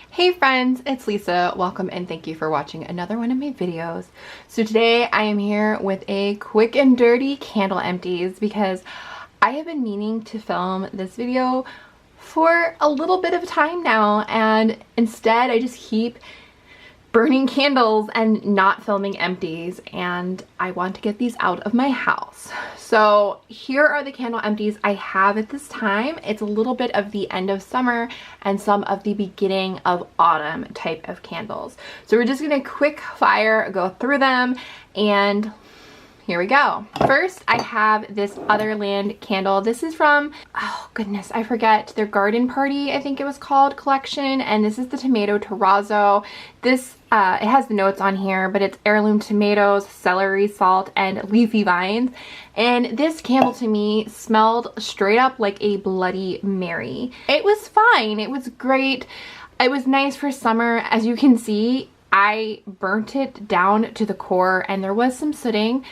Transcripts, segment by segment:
Hey friends, it's Lisa. Welcome and thank you for watching another one of my videos. So today I am here with a quick and dirty candle empties because I have been meaning to film this video for a little bit of time now, and instead I just keep burning candles and not filming empties, and I want to get these out of my house. So here are the candle empties I have at this time. It's a little bit of the end of summer and some of the beginning of autumn type of candles. So we're just gonna quick fire go through them, and here we go. First, I have this Otherland candle. This is from, oh goodness, I forget, their Garden Party, I think it was called, collection. And this is the Tomato Terrazzo. This, it has the notes on here, but it's heirloom tomatoes, celery, salt, and leafy vines. And this candle to me smelled straight up like a Bloody Mary. It was fine, it was great. It was nice for summer. As you can see, I burnt it down to the core and there was some sooting.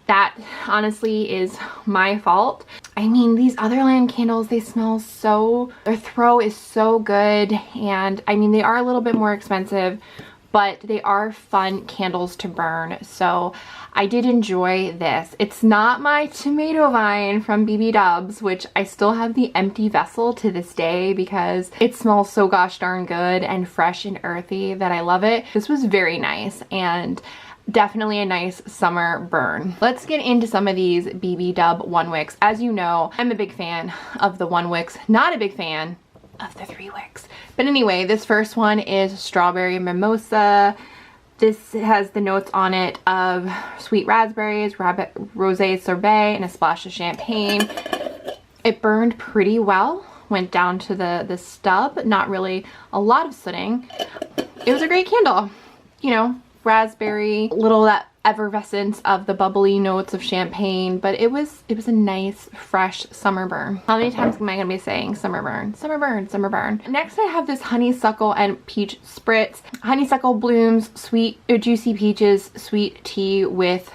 That honestly is my fault. I mean, these Otherland candles, they smell so, their throw is so good, and I mean, they are a little bit more expensive, but they are fun candles to burn, so I did enjoy this. It's not my tomato vine from BBDubs, which I still have the empty vessel to this day because it smells so gosh darn good and fresh and earthy that I love it. This was very nice and definitely a nice summer burn. Let's get into some of these BBDub one wicks. As you know, I'm a big fan of the one wicks, not a big fan of the 3 wicks. But anyway, this first one is Strawberry Mimosa. This has the notes on it of sweet raspberries, rosé sorbet, and a splash of champagne. It burned pretty well, went down to the stub, not really a lot of sooting. It was a great candle, you know, raspberry, little that effervescence of the bubbly notes of champagne, but it was a nice fresh summer burn. How many times am I gonna be saying summer burn, summer burn, summer burn? Next I have this honeysuckle and peach spritz. Honeysuckle blooms, sweet or juicy peaches, sweet tea with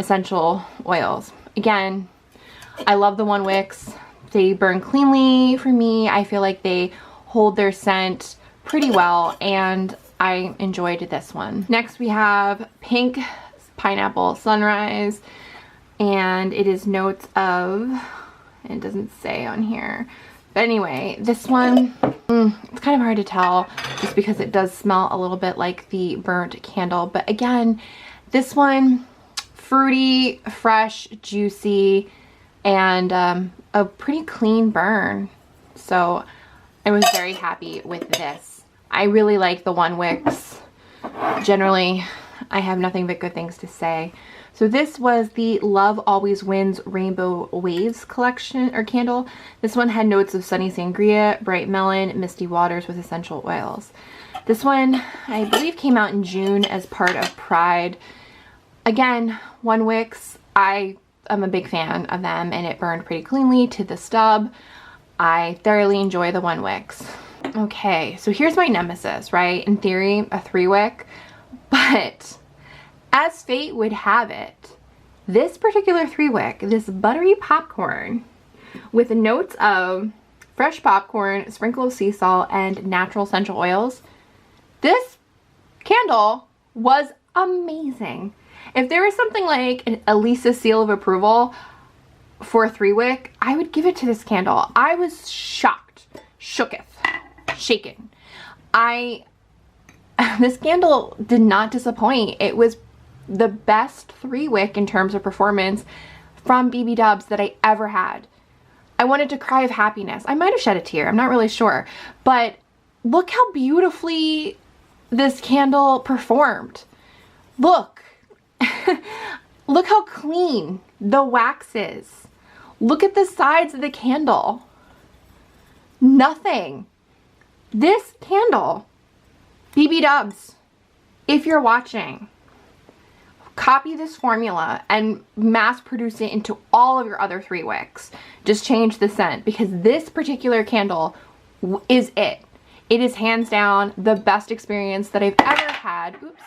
essential oils. Again, I love the one wicks. They burn cleanly for me. I feel like they hold their scent pretty well, and I enjoyed this one. Next we have Pink Pineapple Sunrise, and it is notes of, it doesn't say on here, but anyway, this one, it's kind of hard to tell just because it does smell a little bit like the burnt candle, but again, this one, fruity, fresh, juicy, and a pretty clean burn. So I was very happy with this. I really like the one wicks. Generally, I have nothing but good things to say. So this was the Love Always Wins Rainbow Waves collection or candle. This one had notes of sunny sangria, bright melon, misty waters with essential oils. This one, I believe, came out in June as part of Pride. Again, one wicks. I am a big fan of them, and it burned pretty cleanly to the stub. I thoroughly enjoy the one wicks. Okay, so here's my nemesis, right? In theory, a 3 wick, but as fate would have it, this particular 3 wick, this buttery popcorn with notes of fresh popcorn, sprinkle of sea salt, and natural essential oils, this candle was amazing. If there was something like a Lisa seal of approval for a 3 wick, I would give it to this candle. I was shocked, shooketh. Shaken. This candle did not disappoint. It was the best 3 wick in terms of performance from BBDubs that I ever had. I wanted to cry of happiness. I might have shed a tear, I'm not really sure, but look how beautifully this candle performed. Look. Look how clean the wax is. Look at the sides of the candle. Nothing. This candle, BBDubs, if you're watching, copy this formula and mass produce it into all of your other 3 wicks. Just change the scent, because this particular candle is it. It is hands down the best experience that I've ever had. Oops,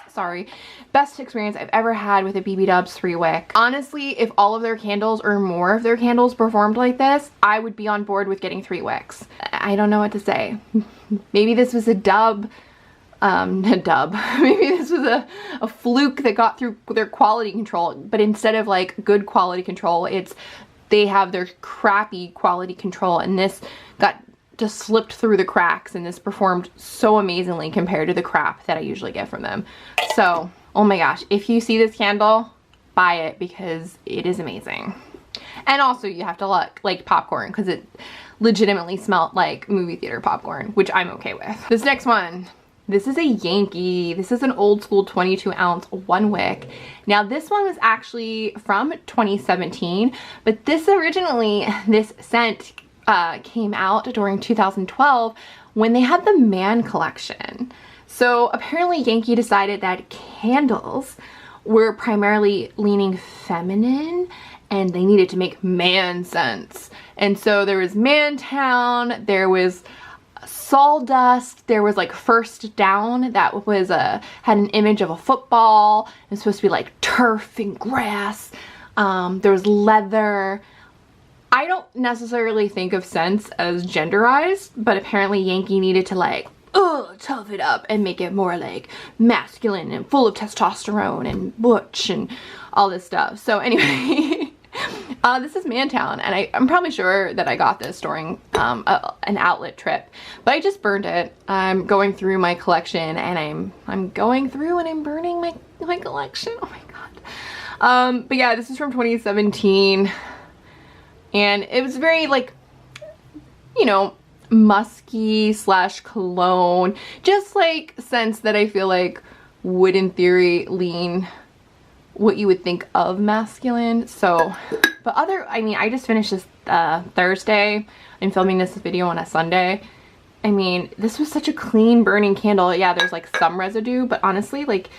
best experience I've ever had with a BBDubs 3-wick. Honestly, if all of their candles or more of their candles performed like this, I would be on board with getting 3 wicks. I don't know what to say. Maybe this was a dub. Maybe this was a fluke that got through their quality control, but instead of like good quality control, they have their crappy quality control, and this got just slipped through the cracks, and this performed so amazingly compared to the crap that I usually get from them. So, oh my gosh, if you see this candle, buy it because it is amazing. And also you have to like popcorn because it legitimately smelled like movie theater popcorn, which I'm okay with. This next one, this is a Yankee. This is an old school 22 ounce 1-wick. Now this one was actually from 2017, but this scent came out during 2012 when they had the Man collection. So apparently Yankee decided that candles were primarily leaning feminine and they needed to make man scents. And so there was Mantown, there was Sawdust, there was like First Down that was had an image of a football. It was supposed to be like turf and grass. There was leather. I don't necessarily think of scents as genderized, but apparently Yankee needed to like, tough it up and make it more like masculine and full of testosterone and butch and all this stuff. So anyway, this is Mantown, and I'm probably sure that I got this during an outlet trip, but I just burned it. I'm going through my collection, and I'm going through and I'm burning my collection. Oh my god. But yeah, this is from 2017. And it was very like, you know, musky / cologne, just like scents that I feel like would in theory lean what you would think of masculine. So, but I mean, I just finished this Thursday. I'm filming this video on a Sunday. I mean, this was such a clean burning candle. Yeah, there's like some residue, but honestly, like,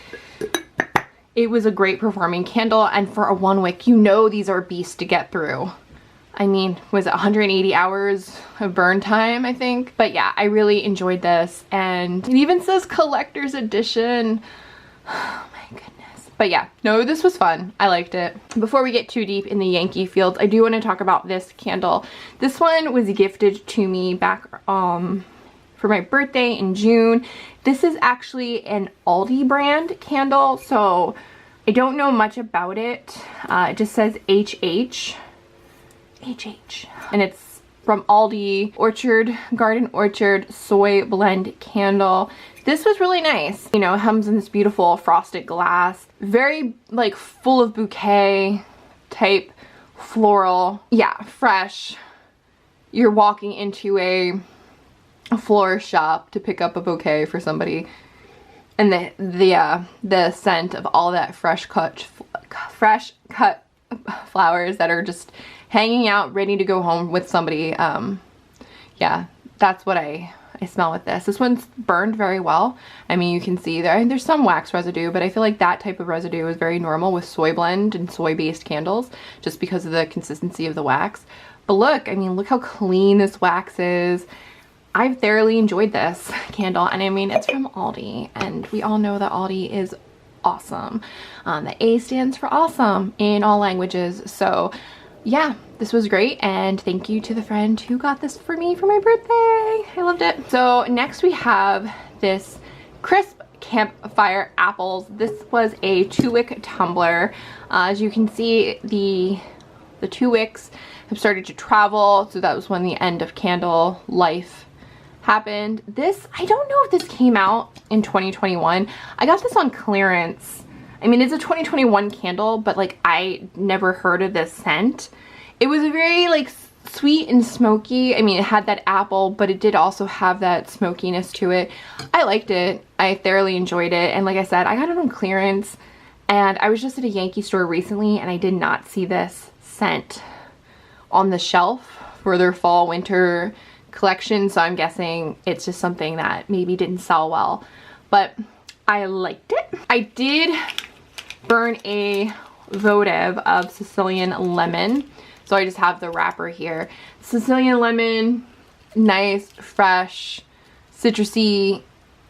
it was a great performing candle. And for a 1-wick, you know, these are beasts to get through. I mean, was it 180 hours of burn time, I think? But yeah, I really enjoyed this. And it even says collector's edition. Oh my goodness. But yeah, no, this was fun. I liked it. Before we get too deep in the Yankee fields, I do want to talk about this candle. This one was gifted to me back for my birthday in June. This is actually an Aldi brand candle, so I don't know much about it. It just says HH. And it's from Aldi, Garden Orchard Soy Blend Candle. This was really nice. You know, it comes in this beautiful frosted glass. Very like full of bouquet type floral. Yeah, fresh. You're walking into a florist shop to pick up a bouquet for somebody. And the scent of all that fresh cut flowers that are just hanging out ready to go home with somebody. Yeah, that's what I smell with this. This one's burned very well. I mean, you can see there's some wax residue, but I feel like that type of residue is very normal with soy blend and soy based candles just because of the consistency of the wax. But look, I mean, look how clean this wax is. I've thoroughly enjoyed this candle, and I mean, it's from Aldi, and we all know that Aldi is awesome. The A stands for awesome in all languages. So yeah, this was great, and thank you to the friend who got this for me for my birthday. I loved it. So next we have this crisp campfire apples. This was a 2-wick tumbler. As you can see, the 2 wicks have started to travel, so that was when the end of candle life happened. This, I don't know if this came out in 2021. I got this on clearance. I mean, it's a 2021 candle, but like I never heard of this scent. It was a very like sweet and smoky. I mean, it had that apple, but it did also have that smokiness to it. I liked it. I thoroughly enjoyed it. And like I said, I got it on clearance, and I was just at a Yankee store recently and I did not see this scent on the shelf for their fall winter collection, so I'm guessing it's just something that maybe didn't sell well, but I liked it. I did burn a votive of Sicilian lemon, so I just have the wrapper here. Sicilian lemon, nice, fresh, citrusy,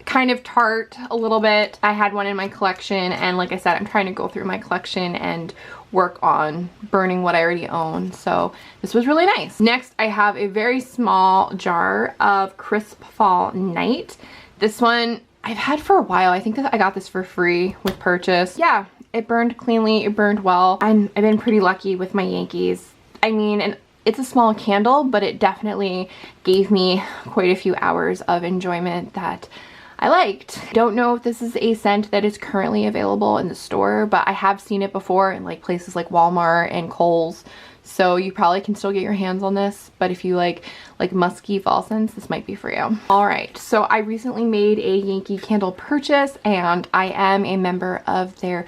kind of tart a little bit. I had one in my collection, and like I said, I'm trying to go through my collection and work on burning what I already own. So this was really nice. Next, I have a very small jar of Crisp Fall Night. This one I've had for a while. I think that I got this for free with purchase. Yeah, it burned cleanly, it burned well. I've been pretty lucky with my Yankees. I mean, and it's a small candle, but it definitely gave me quite a few hours of enjoyment that I liked. Don't know if this is a scent that is currently available in the store, but I have seen it before in like places like Walmart and Kohl's. So you probably can still get your hands on this, but if you like musky fall scents, this might be for you. All right, so I recently made a Yankee Candle purchase, and I am a member of their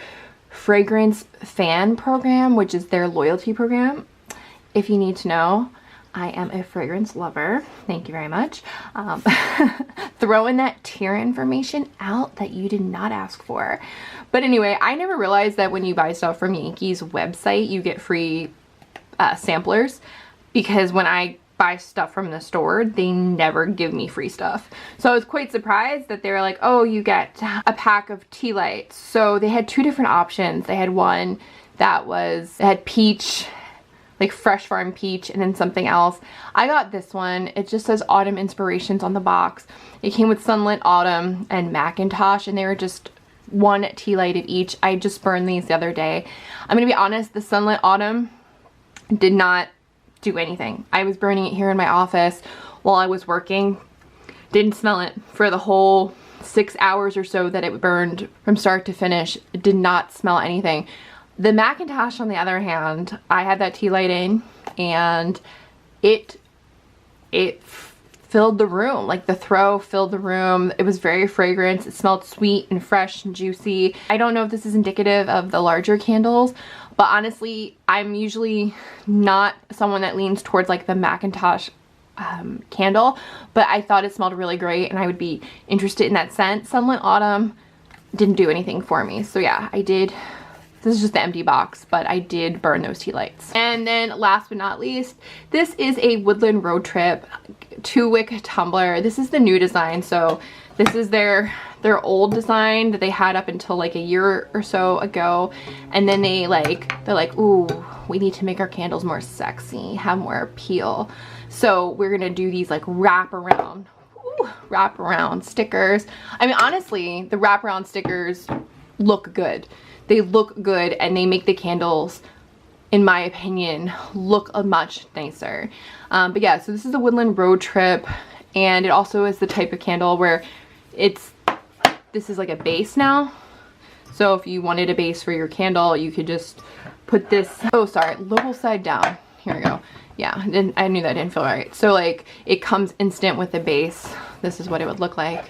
fragrance fan program, which is their loyalty program. If you need to know, I am a fragrance lover. Thank you very much. Throwing that tier information out that you did not ask for. But anyway, I never realized that when you buy stuff from Yankees website, you get free samplers, because when I buy stuff from the store, they never give me free stuff. So I was quite surprised that they were like, oh, you get a pack of tea lights. So they had two different options. They had one that had peach, like fresh farm peach, and then something else. I got this one. It just says Autumn Inspirations on the box. It came with Sunlit Autumn and Macintosh, and they were just one tea light of each. I just burned these the other day. I'm gonna be honest, the Sunlit Autumn did not do anything. I was burning it here in my office while I was working. Didn't smell it for the whole 6 hours or so that it burned from start to finish. It did not smell anything. The Macintosh, on the other hand, I had that tea light in, and it filled the room. Like, the throw filled the room. It was very fragrant. It smelled sweet and fresh and juicy. I don't know if this is indicative of the larger candles, but honestly, I'm usually not someone that leans towards like the Macintosh candle, but I thought it smelled really great and I would be interested in that scent. Sunlit Autumn didn't do anything for me. So yeah, I did. This is just the empty box, but I did burn those tea lights. And then last but not least, this is a Woodland Road Trip 2-wick tumbler. This is the new design. So this is their old design that they had up until like a year or so ago. And then they're like, ooh, we need to make our candles more sexy, have more appeal. So we're gonna do these like wraparound stickers. I mean, honestly, the wraparound stickers look good. They look good, and they make the candles, in my opinion, look much nicer. But yeah, so this is the Woodland Road Trip, and it also is the type of candle where this is like a base now. So if you wanted a base for your candle, you could just put this, oh sorry, little side down. Here we go. Yeah, I knew that didn't feel right. So like, it comes instant with the base. This is what it would look like.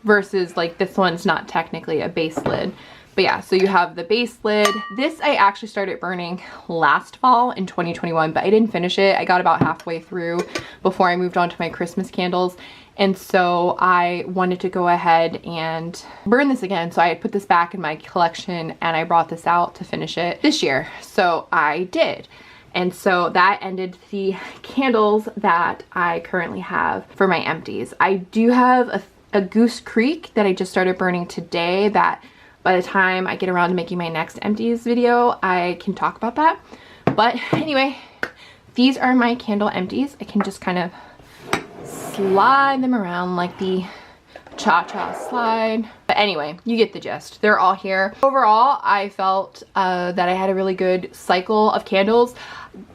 Versus like, this one's not technically a base lid. But yeah, so you have the base lid. This I actually started burning last fall in 2021, but I didn't finish it. I got about halfway through before I moved on to my Christmas candles. And so I wanted to go ahead and burn this again. So I had put this back in my collection, and I brought this out to finish it this year. So I did. And so that ended the candles that I currently have for my empties. I do have a Goose Creek that I just started burning today, that by the time I get around to making my next empties video, I can talk about that. But anyway, these are my candle empties. I can just kind of slide them around like the cha-cha slide. But anyway, you get the gist. They're all here. Overall, I felt that I had a really good cycle of candles.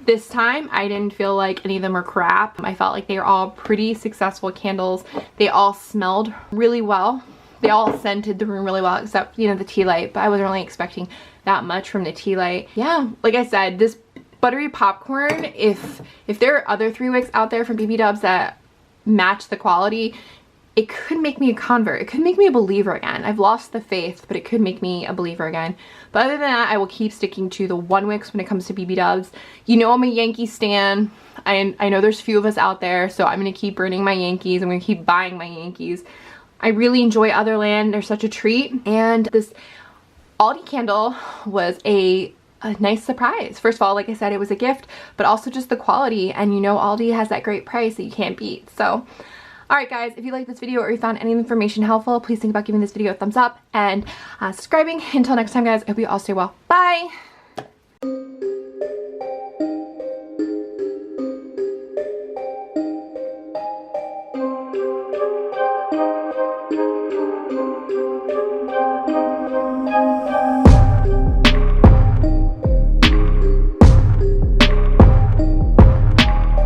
This time, I didn't feel like any of them were crap. I felt like they were all pretty successful candles. They all smelled really well. They all scented the room really well, except, you know, the tea light, but I wasn't really expecting that much from the tea light. Yeah, like I said, this buttery popcorn, if there are other 3-wicks out there from BBDubs that match the quality, it could make me a convert. It could make me a believer again. I've lost the faith, but it could make me a believer again. But other than that, I will keep sticking to the 1-wicks when it comes to BBDubs. You know I'm a Yankee stan. I know there's few of us out there, so I'm gonna keep burning my Yankees. I'm gonna keep buying my Yankees. I really enjoy Otherland. They're such a treat. And this Aldi candle was a nice surprise. First of all, like I said, it was a gift, but also just the quality. And you know, Aldi has that great price that you can't beat. So Alright guys, if you liked this video or you found any information helpful, please think about giving this video a thumbs up and subscribing. Until next time guys, I hope you all stay well. Bye!